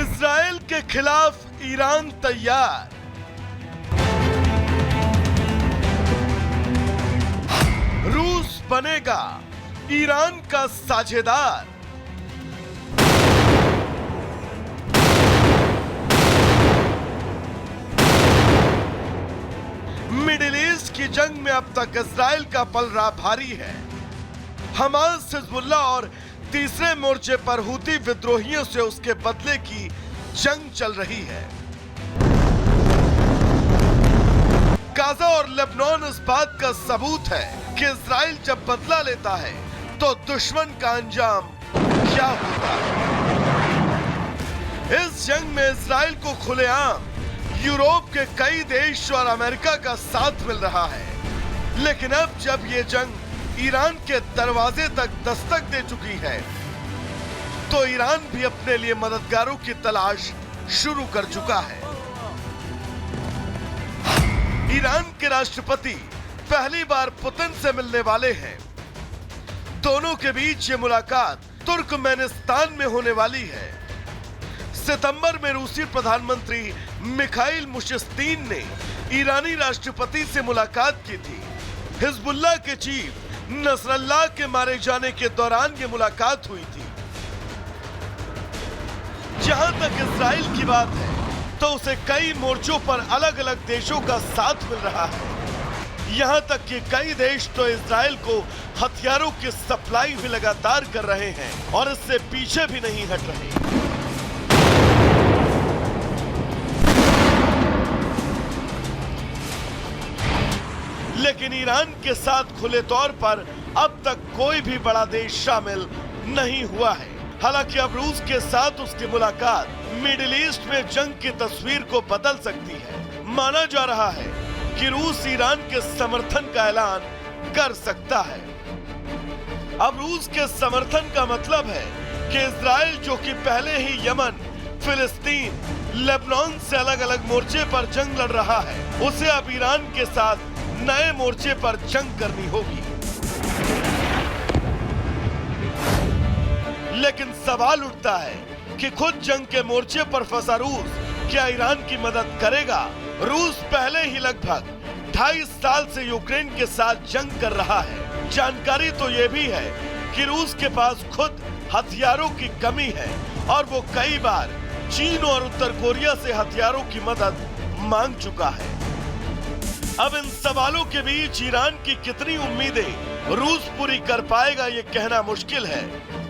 Israel के खिलाफ Iran तैयार। रूस बनेगा ईरान का साझेदार। मिडिल ईस्ट की जंग में अब तक इजराइल का पलड़ा भारी है। हमास, हिजबुल्ला और तीसरे मोर्चे पर हूती विद्रोहियों से उसके बदले की जंग चल रही है। गाजा और लेबनान इस बात का सबूत है कि इजराइल जब बदला लेता है तो दुश्मन का अंजाम क्या होता है। इस जंग में इजराइल को खुलेआम यूरोप के कई देश और अमेरिका का साथ मिल रहा है। लेकिन अब जब ये जंग ईरान के दरवाजे तक दस्तक दे चुकी है तो ईरान भी अपने लिए मददगारों की तलाश शुरू कर चुका है। ईरान के राष्ट्रपति पहली बार पुतिन से मिलने वाले हैं। दोनों के बीच ये मुलाकात तुर्कमेनिस्तान में होने वाली है। सितंबर में रूसी प्रधानमंत्री मिखाइल मुशिस्तीन ने ईरानी राष्ट्रपति से मुलाकात की थी। हिजबुल्लाह के चीफ नसरल्लाह के मारे जाने के दौरान ये मुलाकात हुई थी। जहां तक इजराइल की बात है तो उसे कई मोर्चों पर अलग अलग देशों का साथ मिल रहा है। यहां तक कि कई देश तो इजराइल को हथियारों की सप्लाई भी लगातार कर रहे हैं और इससे पीछे भी नहीं हट रहे। लेकिन ईरान के साथ खुले तौर पर अब तक कोई भी बड़ा देश शामिल नहीं हुआ है। हालांकि अब रूस के साथ उसकी मुलाकात मिडिल ईस्ट में जंग की तस्वीर को बदल सकती है। माना जा रहा है कि रूस ईरान के समर्थन का ऐलान कर सकता है। अब रूस के समर्थन का मतलब है कि इजराइल, जो कि पहले ही यमन, फिलिस्तीन, लेबनान से अलग अलग मोर्चे पर जंग लड़ रहा है, उसे अब ईरान के साथ नए मोर्चे पर जंग करनी होगी। लेकिन सवाल उठता है कि खुद जंग के मोर्चे पर फंसा रूस क्या ईरान की मदद करेगा? रूस पहले ही लगभग 2.5 साल से यूक्रेन के साथ जंग कर रहा है। जानकारी तो यह भी है कि रूस के पास खुद हथियारों की कमी है और वो कई बार चीन और उत्तर कोरिया से हथियारों की मदद मांग चुका है। अब इन सवालों के बीच ईरान की कितनी उम्मीदें रूस पूरी कर पाएगा ये कहना मुश्किल है।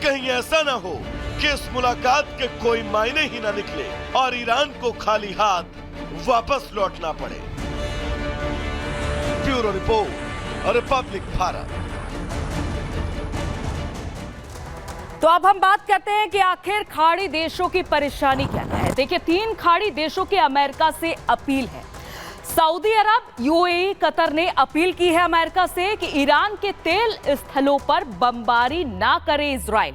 कहीं ऐसा ना हो कि इस मुलाकात के कोई मायने ही ना निकले और ईरान को खाली हाथ वापस लौटना पड़े। Bureau report, Republic Bharat. तो अब हम बात करते हैं कि आखिर खाड़ी देशों की परेशानी क्या है। देखिए, 3 खाड़ी देशों की अमेरिका से अपील है। सऊदी अरब, यूएई, कतर ने अपील की है अमेरिका से कि ईरान के तेल स्थलों पर बमबारी ना करे इजराइल,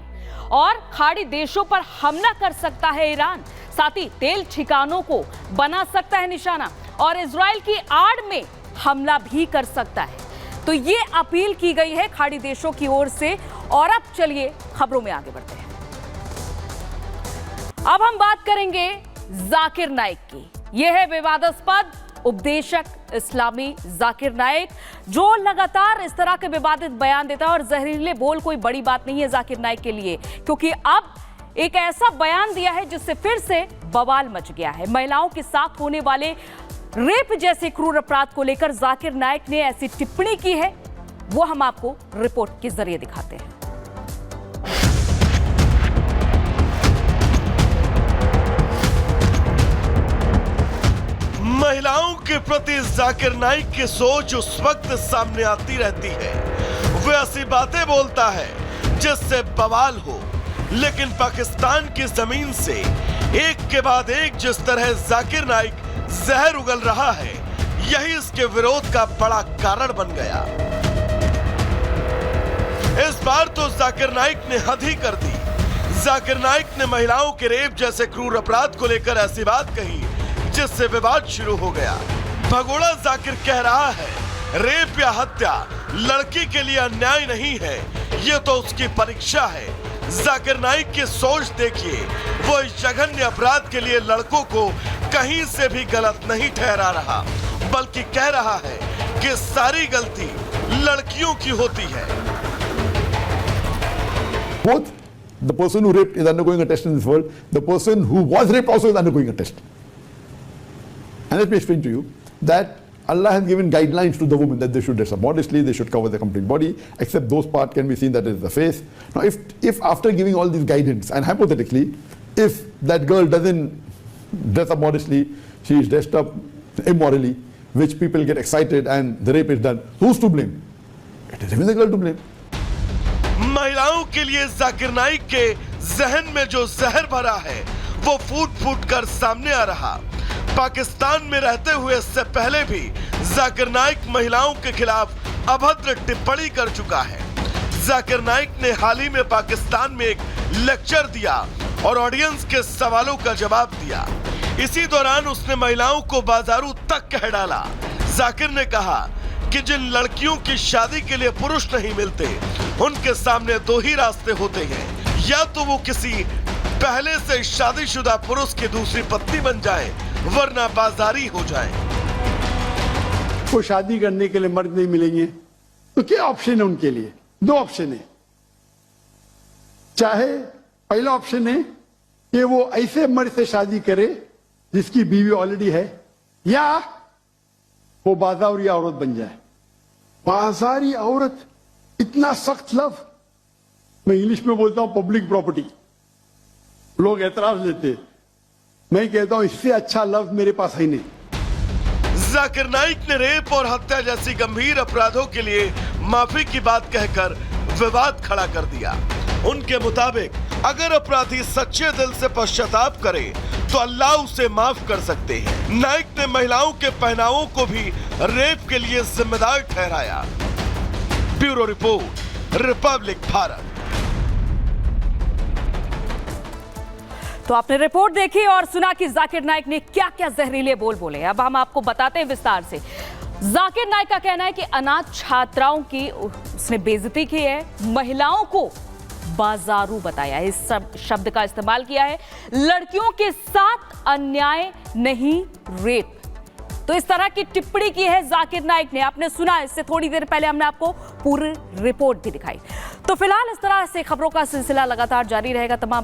और खाड़ी देशों पर हमला कर सकता है ईरान। साथ ही तेल ठिकानों को बना सकता है निशाना और इजराइल की आड़ में हमला भी कर सकता है। तो ये अपील की गई है खाड़ी देशों की ओर से। और अब चलिए खबरों में आगे बढ़ते हैं। अब हम बात करेंगे जाकिर नाइक की। यह है विवादास्पद उपदेशक इस्लामी जाकिर नाइक, जो लगातार इस तरह के विवादित बयान देता है। और जहरीले बोल कोई बड़ी बात नहीं है जाकिर नाइक के लिए, क्योंकि अब एक ऐसा बयान दिया है जिससे फिर से बवाल मच गया है। महिलाओं के साथ होने वाले रेप जैसे क्रूर अपराध को लेकर जाकिर नाइक ने ऐसी टिप्पणी की है, वो हम आपको रिपोर्ट के जरिए दिखाते हैं। महिलाओं के प्रति जाकिर नाइक की सोच उस वक्त सामने आती रहती है, वो ऐसी बातें बोलता है जिससे बवाल हो। लेकिन पाकिस्तान की जमीन से एक के बाद एक जिस तरह जाकिर नाइक जहर उगल रहा है, यही इसके विरोध का बड़ा कारण बन गया। इस बार तो जाकिर नाइक ने हद ही कर दी। जाकिर नाइक ने महिलाओं के रेप जैसे क्रूर अपराध को लेकर ऐसी बात कही जिससे विवाद शुरू हो गया। भगोड़ा जाकिर कह रहा है रेप या हत्या लड़की के लिए अन्याय नहीं है, ये तो उसकी परीक्षा है। जाकिर नाइक की सोच देखिए, वो इस जघन्य अपराध के लिए लड़कों को कहीं से भी गलत नहीं ठहरा रहा, बल्कि कह रहा है कि सारी गलती लड़कियों की होती है। Both the person who raped is undergoing a test in this world. The person who was raped also is undergoing a test. And let me explain to you that Allah has given guidelines to the women that they should dress up modestly, they should cover their complete body, except those parts can be seen that is the face. Now, if after giving all these guidance, and hypothetically, if that girl doesn't dress up modestly, she is dressed up immorally, which people get excited and the rape is done, who's to blame? It is even the girl to blame. महिलाओं के लिए जाकिर नाइक के जहन में जो जहर भरा है वो फूट फूट कर सामने आ रहा। पाकिस्तान में रहते हुए इससे पहले भी जाकिर नाइक महिलाओं के खिलाफ अभद्र टिप्पणी कर चुका है। जाकिर नाइक ने हाल ही में पाकिस्तान में एक लेक्चर दिया और ऑडियंस के सवालों का जवाब दिया। इसी दौरान उसने महिलाओं को बाजारू तक कह डाला। जाकिर ने कहा कि जिन लड़कियों की शादी के लिए पुरुष नहीं मिलते, उनके सामने दो ही रास्ते होते हैं, या तो वो किसी पहले से शादीशुदा पुरुष की दूसरी पत्नी बन जाए, वरना बाजारी हो जाए। को शादी करने के लिए मर्द नहीं मिलेंगे तो क्या ऑप्शन है उनके लिए? दो ऑप्शन है। चाहे पहला ऑप्शन है कि वो ऐसे मर्द से शादी करे जिसकी बीवी ऑलरेडी है, या वो बाजारी औरत बन जाए। बाजारी औरत इतना सख्त लव, मैं इंग्लिश में बोलता हूं पब्लिक प्रॉपर्टी, लोग एतराज लेते, मैं कहता हूं इससे अच्छा लव मेरे पास है नहीं। जाकिर नाइक ने रेप और हत्या जैसी गंभीर अपराधों के लिए माफी की बात कहकर विवाद खड़ा कर दिया। उनके मुताबिक अगर अपराधी सच्चे दिल से पश्चाताप करे तो अल्लाह उसे माफ कर सकते हैं। नाइक ने महिलाओं के पहनावों को भी रेप के लिए जिम्मेदार ठहराया। Bureau report, Republic Bharat. तो आपने रिपोर्ट देखी और सुना कि जाकिर नाइक ने क्या क्या जहरीले बोल बोले। अब हम आपको बताते हैं विस्तार से। जाकिर नाइक का कहना है कि अनाथ छात्राओं की उसने बेइज्जती की है, महिलाओं को बाजारू बताया, इस शब्द का इस्तेमाल किया है। लड़कियों के साथ अन्याय नहीं, रेप। तो इस तरह की टिप्पणी की है जाकिर नाइक ने। आपने सुना, इससे थोड़ी देर पहले हमने आपको पूरी रिपोर्ट भी दिखाई। तो फिलहाल इस तरह से खबरों का सिलसिला लगातार जारी रहेगा। तमाम